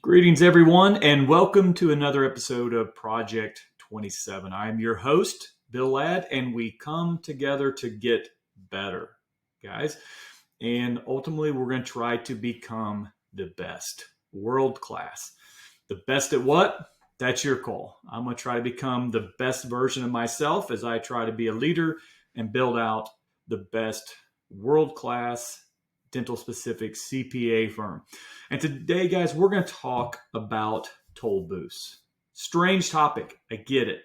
Greetings, everyone, and welcome to another episode of Project 27. I'm your host, Bill Ladd, and we come together to get better, guys. And ultimately, we're going to try to become the best, world class. The best at what? That's your call. I'm going to try to become the best version of myself as I try to be a leader and build out the best world class dental specific CPA firm. And today, guys, we're going to talk about toll booths. Strange topic, I get it.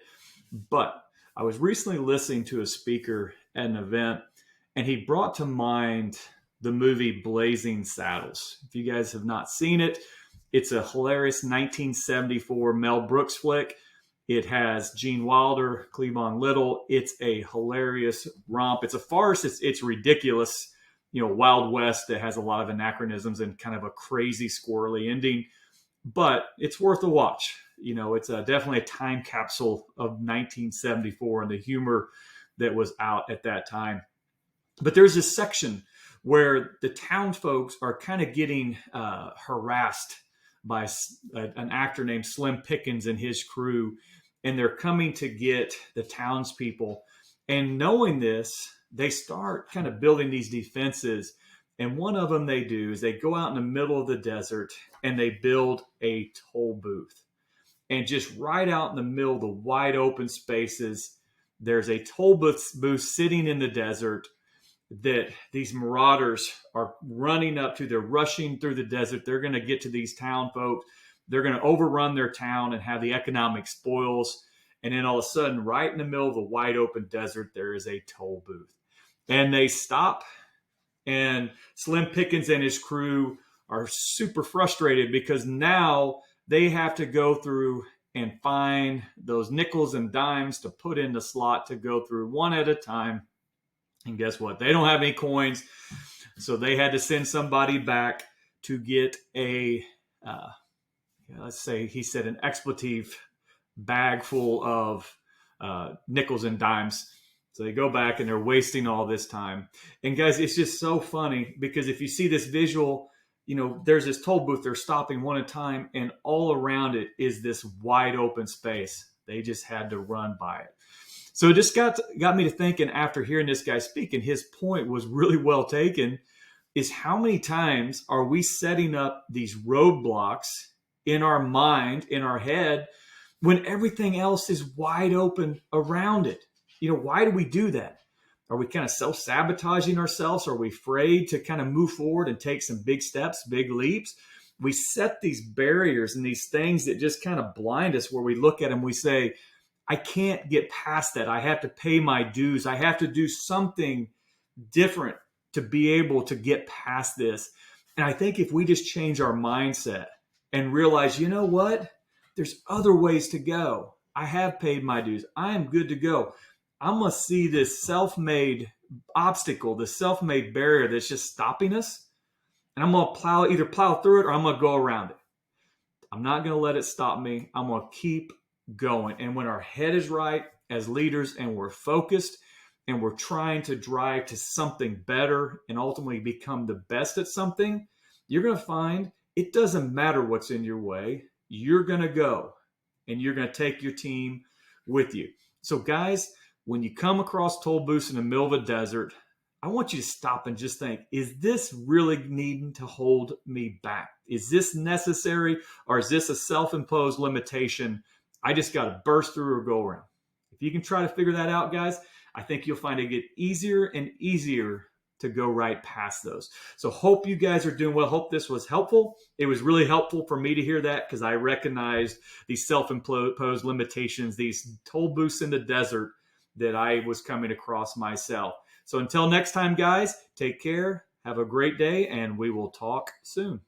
But I was recently listening to a speaker at an event, and he brought to mind the movie Blazing Saddles. If you guys have not seen it, it's a hilarious 1974 Mel Brooks flick. It has Gene Wilder, Cleavon Little. It's a hilarious romp. It's a farce. It's ridiculous. Wild West that has a lot of anachronisms and kind of a crazy, squirrely ending, but it's worth a watch. It's definitely a time capsule of 1974 and the humor that was out at that time. But there's this section where the town folks are kind of getting harassed by an actor named Slim Pickens and his crew, and they're coming to get the townspeople. And knowing this, they start kind of building these defenses. And one of them they do is they go out in the middle of the desert and they build a toll booth. And just right out in the middle of the wide open spaces, there's a toll booth sitting in the desert that these marauders are running up to. They're rushing through the desert. They're going to get to these town folks. They're going to overrun their town and have the economic spoils. And then all of a sudden, right in the middle of the wide open desert, there is a toll booth. And they stop, and Slim Pickens and his crew are super frustrated because now they have to go through and find those nickels and dimes to put in the slot to go through one at a time. And guess what? They don't have any coins. So they had to send somebody back to get let's say he said an expletive bag full of nickels and dimes. So they go back and they're wasting all this time. And guys, it's just so funny because if you see this visual, there's this toll booth, they're stopping one at a time, and all around it is this wide open space. They just had to run by it. So it just got me to thinking after hearing this guy speak, and his point was really well taken, is how many times are we setting up these roadblocks in our mind, in our head, when everything else is wide open around it? Why do we do that? Are we kind of self-sabotaging ourselves? Are we afraid to kind of move forward and take some big steps, big leaps? We set these barriers and these things that just kind of blind us, where we look at them, we say, I can't get past that. I have to pay my dues. I have to do something different to be able to get past this. And I think if we just change our mindset and realize, you know what? There's other ways to go. I have paid my dues. I am good to go. I'm going to see this self-made obstacle, this self-made barrier that's just stopping us. And I'm going to either plow through it or I'm going to go around it. I'm not going to let it stop me. I'm going to keep going. And when our head is right as leaders and we're focused and we're trying to drive to something better and ultimately become the best at something, you're going to find it doesn't matter what's in your way. You're going to go and you're going to take your team with you. So guys, when you come across toll booths in the middle of a desert, I want you to stop and just think, is this really needing to hold me back? Is this necessary, or is this a self-imposed limitation I just got to burst through or go around? If you can try to figure that out, guys, I think you'll find it get easier and easier to go right past those. So hope you guys are doing well. Hope this was helpful. It was really helpful for me to hear that because I recognized these self-imposed limitations, these toll booths in the desert that I was coming across myself. So until next time, guys, take care. Have a great day, and we will talk soon.